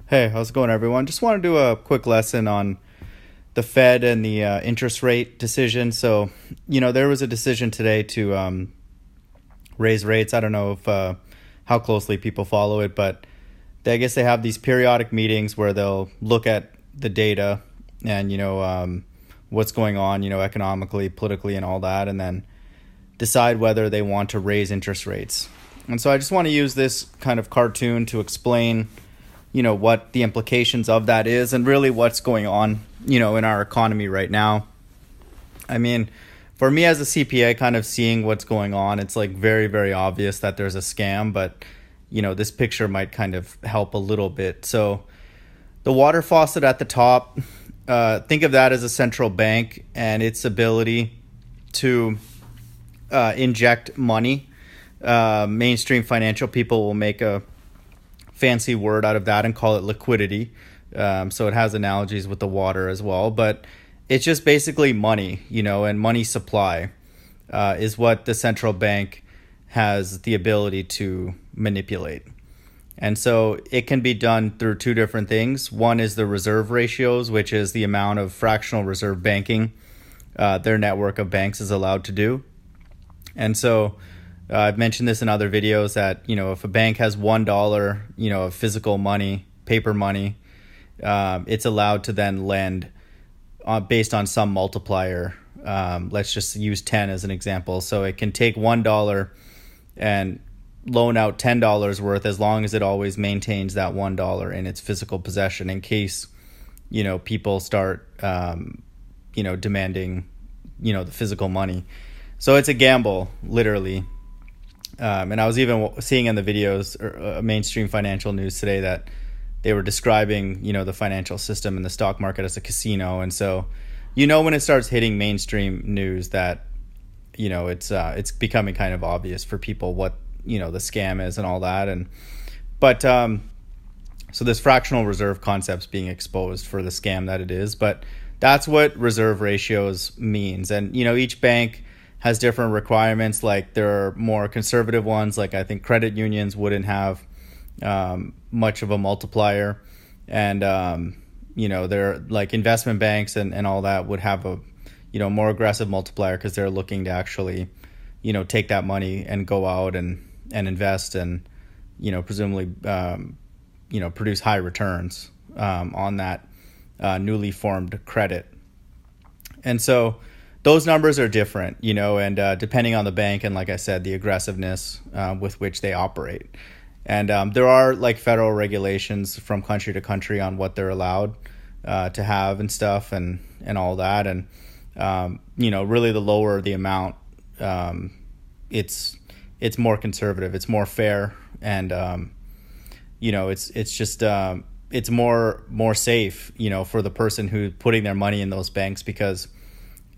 Hey, how's it going, everyone? Just want to do a quick lesson on the Fed and the interest rate decision. So, there was a decision today to raise rates. I don't know if how closely people follow it, but I guess they have these periodic meetings where they'll look at the data and what's going on, economically, politically, and all that, and then decide whether they want to raise interest rates. And so, I just want to use this kind of cartoon to explain what the implications of that is and really what's going on, in our economy right now. I mean, for me as a CPA, kind of seeing what's going on, it's like very, very obvious that there's a scam, but, this picture might kind of help a little bit. So the water faucet at the top, think of that as a central bank and its ability to inject money. Mainstream financial people will make a fancy word out of that and call it liquidity. So it has analogies with the water as well, but it's just basically money, and money supply is what the central bank has the ability to manipulate. And so it can be done through two different things. One is the reserve ratios, which is the amount of fractional reserve banking their network of banks is allowed to do. And so I've mentioned this in other videos that, if a bank has $1, of physical money, paper money, it's allowed to then lend based on some multiplier. Let's just use 10 as an example. So it can take $1 and loan out $10 worth as long as it always maintains that $1 in its physical possession in case, people start, demanding, the physical money. So it's a gamble, literally. And I was even seeing in the videos, mainstream financial news today, that they were describing, the financial system and the stock market as a casino. And so, when it starts hitting mainstream news that, it's becoming kind of obvious for people what, the scam is and all that. But so this fractional reserve concept's being exposed for the scam that it is. But that's what reserve ratios means. And, each bank has different requirements. Like there are more conservative ones, like I think credit unions wouldn't have much of a multiplier, and they're like investment banks and all that would have a more aggressive multiplier because they're looking to actually take that money and go out and invest and presumably produce high returns on that newly formed credit. And so those numbers are different, and depending on the bank and, like I said, the aggressiveness with which they operate. And there are like federal regulations from country to country on what they're allowed to have and stuff and all that. And, really the lower the amount, it's more conservative, it's more fair. And, it's just, it's more safe, for the person who's putting their money in those banks because,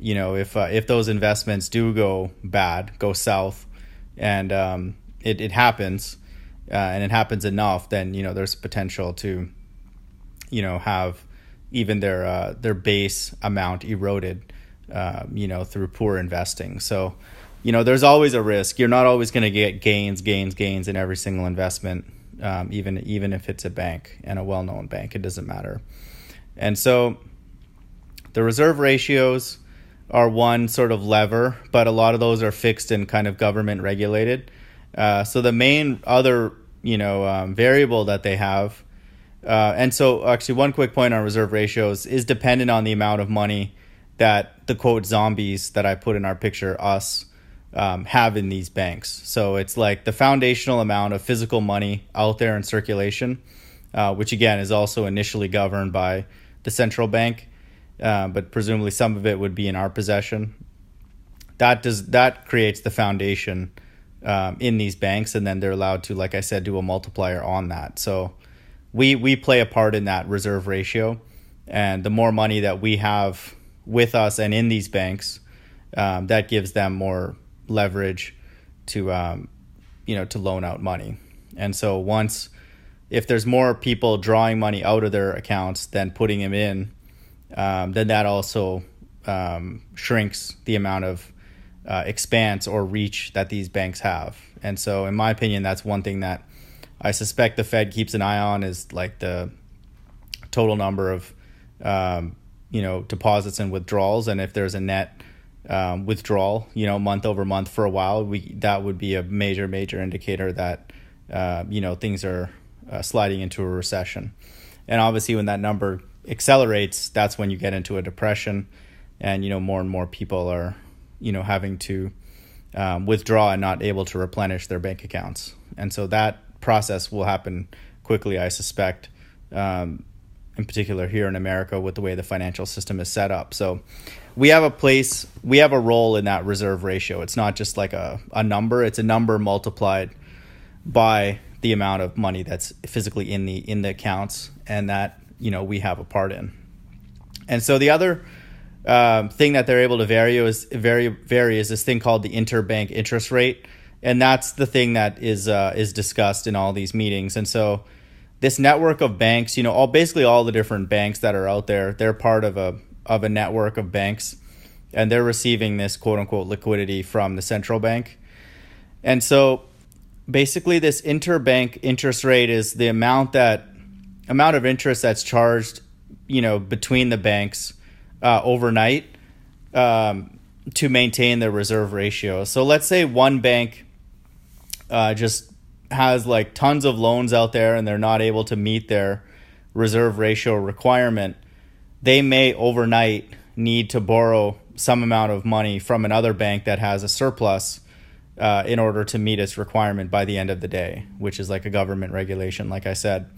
if those investments do go bad, go south, and it happens, and it happens enough, then there's potential to have even their base amount eroded, through poor investing. So there's always a risk. You're not always going to get gains in every single investment, even if it's a bank and a well-known bank. It doesn't matter. And so the reserve ratios are one sort of lever, but a lot of those are fixed and kind of government regulated. So the main other, variable that they have, and so actually one quick point on reserve ratios is dependent on the amount of money that the quote zombies that I put in our picture, us, have in these banks. So it's like the foundational amount of physical money out there in circulation, which again is also initially governed by the central bank. But presumably some of it would be in our possession. That creates the foundation in these banks, and then they're allowed to, like I said, do a multiplier on that. So we play a part in that reserve ratio, and the more money that we have with us and in these banks, that gives them more leverage to to loan out money. And so if there's more people drawing money out of their accounts than putting them in, then that also shrinks the amount of expanse or reach that these banks have. And so in my opinion, that's one thing that I suspect the Fed keeps an eye on, is like the total number of deposits and withdrawals, and if there's a net withdrawal, month over month for a while, that would be a major indicator that things are sliding into a recession. And obviously, when that number accelerates, that's when you get into a depression, and more and more people are having to withdraw and not able to replenish their bank accounts. And so that process will happen quickly, I suspect, in particular here in America with the way the financial system is set up. So we have a role in that reserve ratio. It's not just like a number, it's a number multiplied by the amount of money that's physically in the accounts, and that we have a part in. And so the other thing that they're able to vary is this thing called the interbank interest rate, and that's the thing that is discussed in all these meetings. And so this network of banks, basically all the different banks that are out there, they're part of a network of banks, and they're receiving this quote unquote liquidity from the central bank. And so basically this interbank interest rate is the amount of interest that's charged, between the banks overnight to maintain the reserve ratio. So let's say one bank just has like tons of loans out there and they're not able to meet their reserve ratio requirement. They may overnight need to borrow some amount of money from another bank that has a surplus in order to meet its requirement by the end of the day, which is like a government regulation, like I said.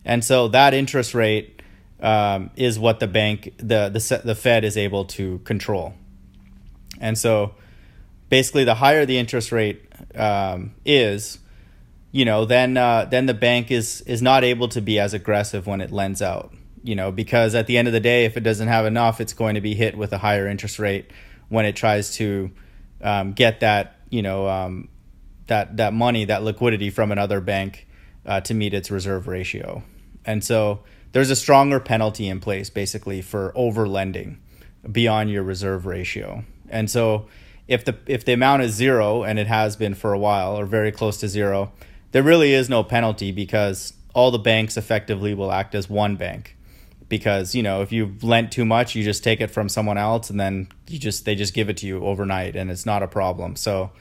And so that interest rate is what the bank, the Fed is able to control. And so basically the higher the interest rate is, then the bank is not able to be as aggressive when it lends out, because at the end of the day, if it doesn't have enough, it's going to be hit with a higher interest rate when it tries to get that, that money, that liquidity from another bank to meet its reserve ratio. And so there's a stronger penalty in place basically for over lending beyond your reserve ratio. And so if the amount is zero, and it has been for a while, or very close to zero, there really is no penalty, because all the banks effectively will act as one bank. Because, if you've lent too much, you just take it from someone else, and then they just give it to you overnight, and it's not a problem. So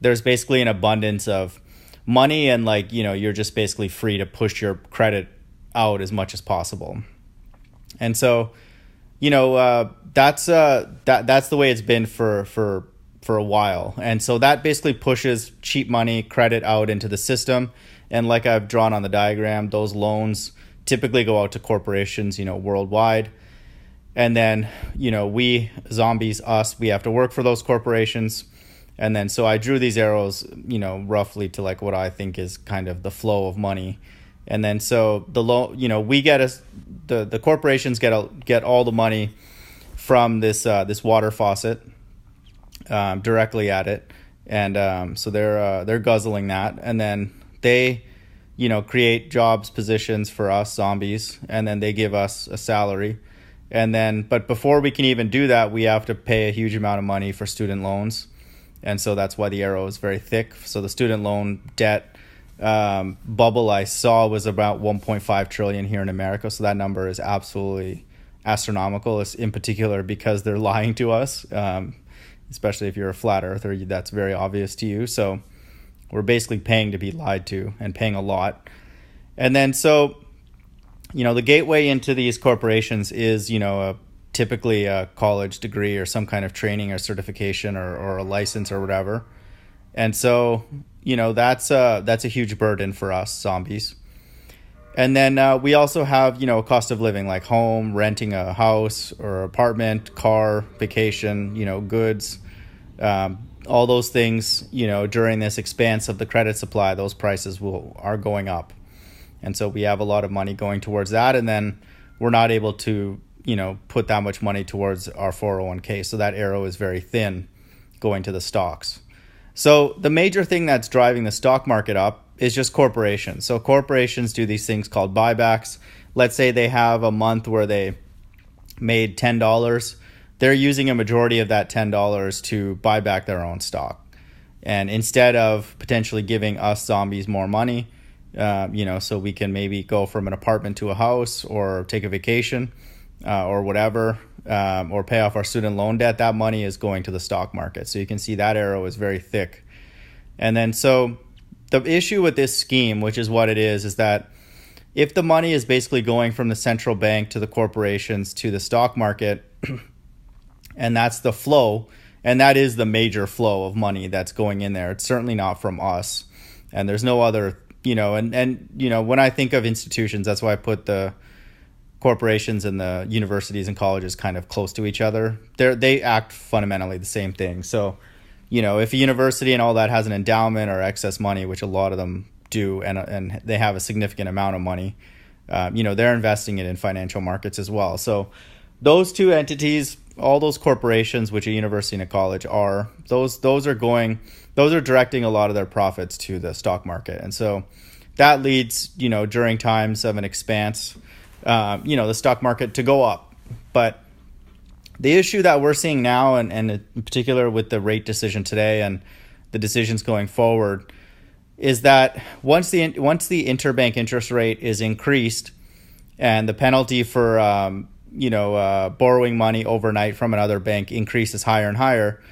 there's basically an abundance of money, and you're just basically free to push your credit out as much as possible. And so, that's the way it's been for a while. And so that basically pushes cheap money, credit out into the system. And like I've drawn on the diagram, those loans typically go out to corporations, worldwide. And then, we zombies, we have to work for those corporations. And then, so I drew these arrows, roughly to like what I think is kind of the flow of money. And then, so we get the corporations get all the money from this water faucet directly at it. And so they're guzzling that. And then they, create jobs, positions for us zombies, and then they give us a salary. And then, but before we can even do that, we have to pay a huge amount of money for student loans. And so that's why the arrow is very thick. So the student loan debt bubble I saw was about 1.5 trillion here in America. So that number is absolutely astronomical, in particular because they're lying to us, especially if you're a flat earther, that's very obvious to you. So we're basically paying to be lied to, and paying a lot. And then, so, the gateway into these corporations is, typically a college degree or some kind of training or certification or a license or whatever. And so, that's a huge burden for us zombies. And then we also have, a cost of living, like home, renting a house or apartment, car, vacation, goods, all those things, during this expanse of the credit supply, those prices are going up. And so we have a lot of money going towards that. And then we're not able to, put that much money towards our 401k. So that arrow is very thin going to the stocks. So the major thing that's driving the stock market up is just corporations. So corporations do these things called buybacks. Let's say they have a month where they made $10. They're using a majority of that $10 to buy back their own stock. And instead of potentially giving us zombies more money, so we can maybe go from an apartment to a house or take a vacation or whatever, or pay off our student loan debt. That money is going to the stock market. So you can see that arrow is very thick. And then so the issue with this scheme, which is what it is that if the money is basically going from the central bank to the corporations to the stock market, and that's the flow, and that is the major flow of money that's going in there. It's certainly not from us. And there's no other, when I think of institutions, that's why I put the corporations and the universities and colleges kind of close to each other. They act fundamentally the same thing. So, if a university and all that has an endowment or excess money, which a lot of them do, and they have a significant amount of money, they're investing it in financial markets as well. So those two entities, all those corporations, which a university and a college are, those are directing a lot of their profits to the stock market. And so that leads, during times of an expanse, the stock market to go up. But the issue that we're seeing now, and in particular with the rate decision today and the decisions going forward, is that once the interbank interest rate is increased and the penalty for borrowing money overnight from another bank increases higher and higher,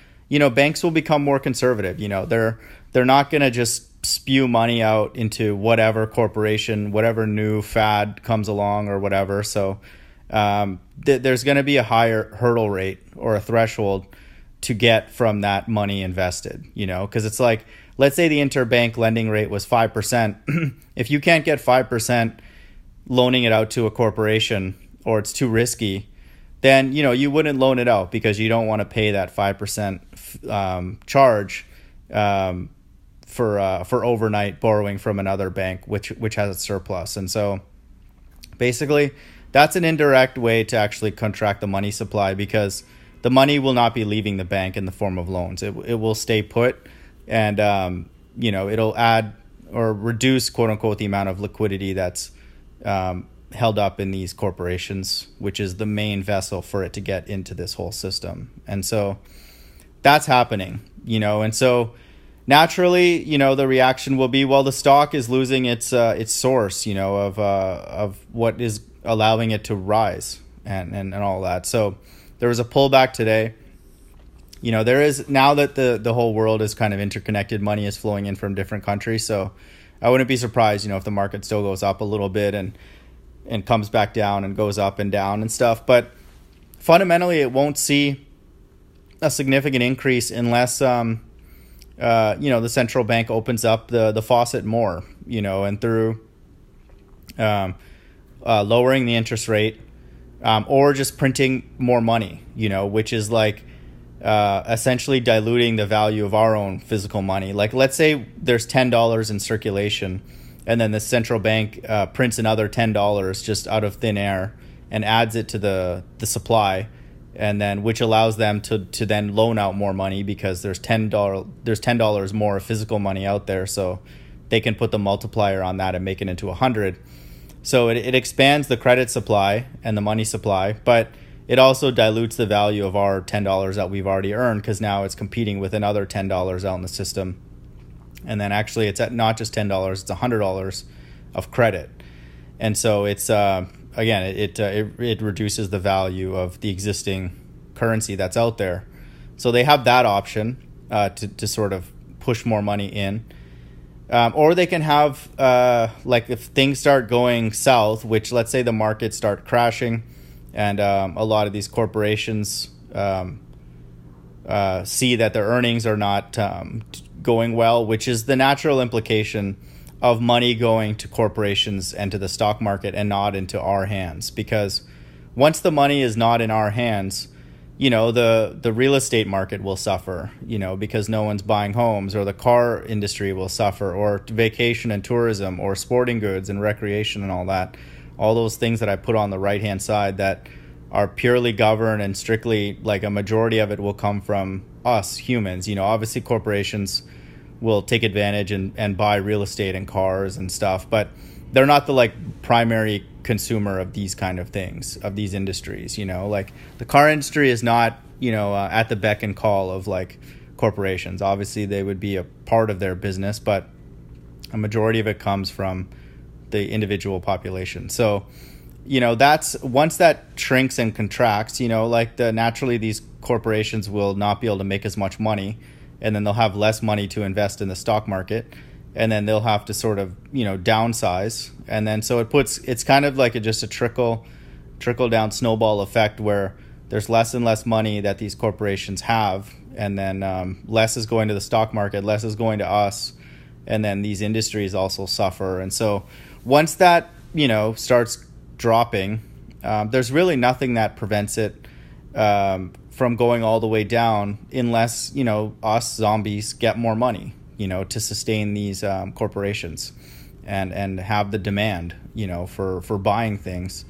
banks will become more conservative. They're not going to just spew money out into whatever corporation, whatever new fad comes along or whatever. So there's going to be a higher hurdle rate or a threshold to get from that money invested, because it's like, let's say the interbank lending rate was 5%. If you can't get 5% loaning it out to a corporation, or it's too risky, then you wouldn't loan it out because you don't want to pay that 5% charge for overnight borrowing from another bank, which has a surplus. And so basically that's an indirect way to actually contract the money supply, because the money will not be leaving the bank in the form of loans. It will stay put, and it'll add or reduce, quote unquote, the amount of liquidity that's held up in these corporations, which is the main vessel for it to get into this whole system. And so that's happening, and so naturally, the reaction will be, well, the stock is losing its source, of what is allowing it to rise and all that. So there was a pullback today. There is, now that the whole world is kind of interconnected, money is flowing in from different countries. So I wouldn't be surprised, if the market still goes up a little bit and comes back down and goes up and down and stuff. But fundamentally, it won't see a significant increase unless, the central bank opens up the faucet more, and through lowering the interest rate, or just printing more money, which is like essentially diluting the value of our own physical money. Like, let's say there's $10 in circulation, and then the central bank prints another $10 just out of thin air and adds it to the supply, and then which allows them to then loan out more money because there's $10 more physical money out there, so they can put the multiplier on that and make it into 100. So it expands the credit supply and the money supply, but it also dilutes the value of our $10 that we've already earned, because now it's competing with another $10 out in the system. And then actually it's at not just $10, it's $100 of credit. And so it's, again, it reduces the value of the existing currency that's out there. So they have that option to sort of push more money in. Or they can have, like, if things start going south, which, let's say the markets start crashing, and a lot of these corporations see that their earnings are not going well, which is the natural implication of money going to corporations and to the stock market and not into our hands. Because once the money is not in our hands, the real estate market will suffer, because no one's buying homes, or the car industry will suffer, or vacation and tourism, or sporting goods and recreation and all that. All those things that I put on the right-hand side that are purely governed and strictly, like, a majority of it will come from us humans. Obviously corporations will take advantage and buy real estate and cars and stuff, but they're not the primary consumer of these kind of things, of these industries. Like the car industry is not, at the beck and call of corporations. Obviously they would be a part of their business, but A majority of it comes from the individual population. So, that's once that shrinks and contracts, naturally these corporations will not be able to make as much money, and then they'll have less money to invest in the stock market, and then they'll have to sort of, downsize. And then so it's kind of like just a trickle down snowball effect where there's less and less money that these corporations have, and then less is going to the stock market, less is going to us, and then these industries also suffer. And so once that, starts dropping, there's really nothing that prevents it from going all the way down unless, us zombies get more money, to sustain these corporations and have the demand, for buying things,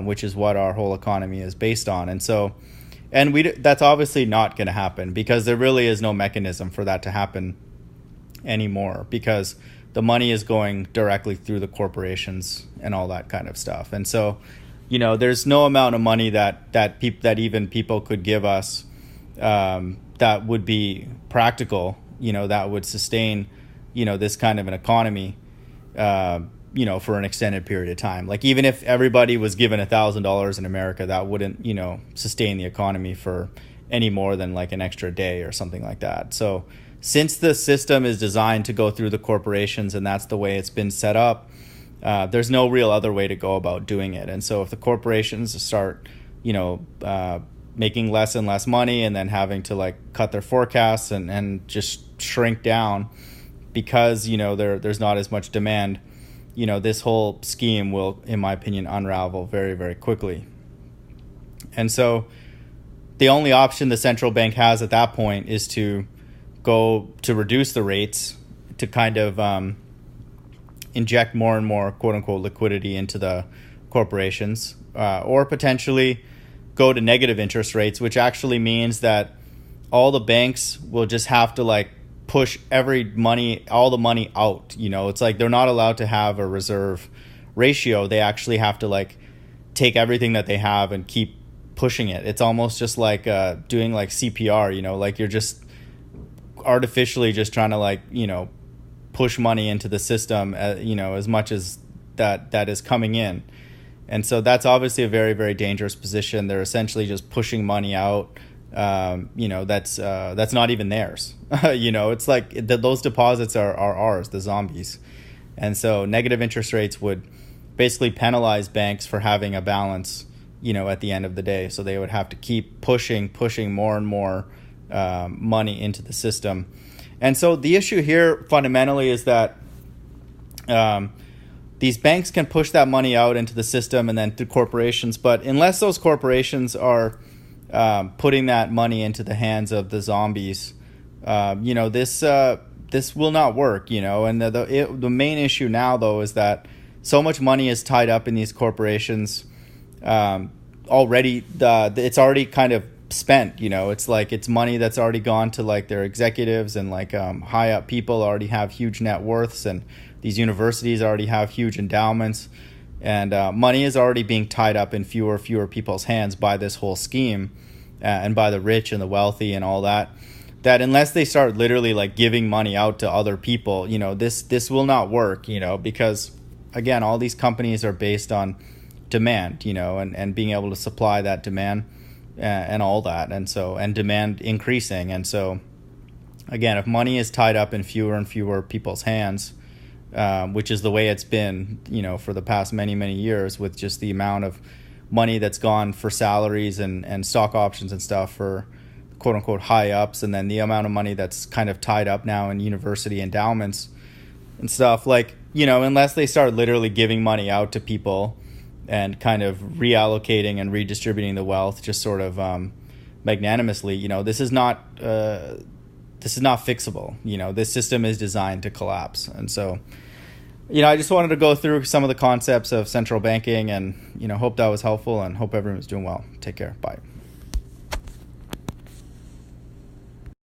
which is what our whole economy is based on. And so, that's obviously not going to happen because there really is no mechanism for that to happen anymore, because the money is going directly through the corporations and all that kind of stuff. And so, there's no amount of money that even people could give us that would be practical, that would sustain, this kind of an economy, for an extended period of time. Like even if everybody was given $1,000 in America, that wouldn't, sustain the economy for any more than like an extra day or something like that. So since the system is designed to go through the corporations and that's the way it's been set up, there's no real other way to go about doing it. And so if the corporations start, making less and less money and then having to like cut their forecasts and just shrink down because, there's not as much demand, this whole scheme will, in my opinion, unravel very, very quickly. And so the only option the central bank has at that point is to go to reduce the rates to kind of inject more and more quote unquote liquidity into the corporations, or potentially go to negative interest rates, which actually means that all the banks will just have to like push all the money out. It's like they're not allowed to have a reserve ratio. They actually have to like take everything that they have and keep pushing it. It's almost just like doing like CPR, like you're just artificially just trying to like, push money into the system, as much as that is coming in. And so that's obviously a very, very dangerous position. They're essentially just pushing money out, that's not even theirs. It's like those deposits are ours, the zombies. And so negative interest rates would basically penalize banks for having a balance, at the end of the day. So they would have to keep pushing more and more money into the system. And so the issue here fundamentally is that these banks can push that money out into the system and then through corporations, but unless those corporations are putting that money into the hands of the zombies, this will not work, and the main issue now though is that so much money is tied up in these corporations already. It's already kind of spent, it's like it's money that's already gone to like their executives and like high up people already have huge net worths, and these universities already have huge endowments, and money is already being tied up in fewer people's hands by this whole scheme, and by the rich and the wealthy and all that unless they start literally like giving money out to other people, this will not work, because again, all these companies are based on demand, and being able to supply that demand and all that. And so, and demand increasing. And so again, if money is tied up in fewer and fewer people's hands, which is the way it's been, for the past many, many years, with just the amount of money that's gone for salaries and stock options and stuff for quote unquote high ups, and then the amount of money that's kind of tied up now in university endowments and stuff, like, unless they start literally giving money out to people and kind of reallocating and redistributing the wealth just sort of magnanimously, this is not fixable. This system is designed to collapse. And so, I just wanted to go through some of the concepts of central banking and, hope that was helpful, and hope everyone's doing well. Take care. Bye.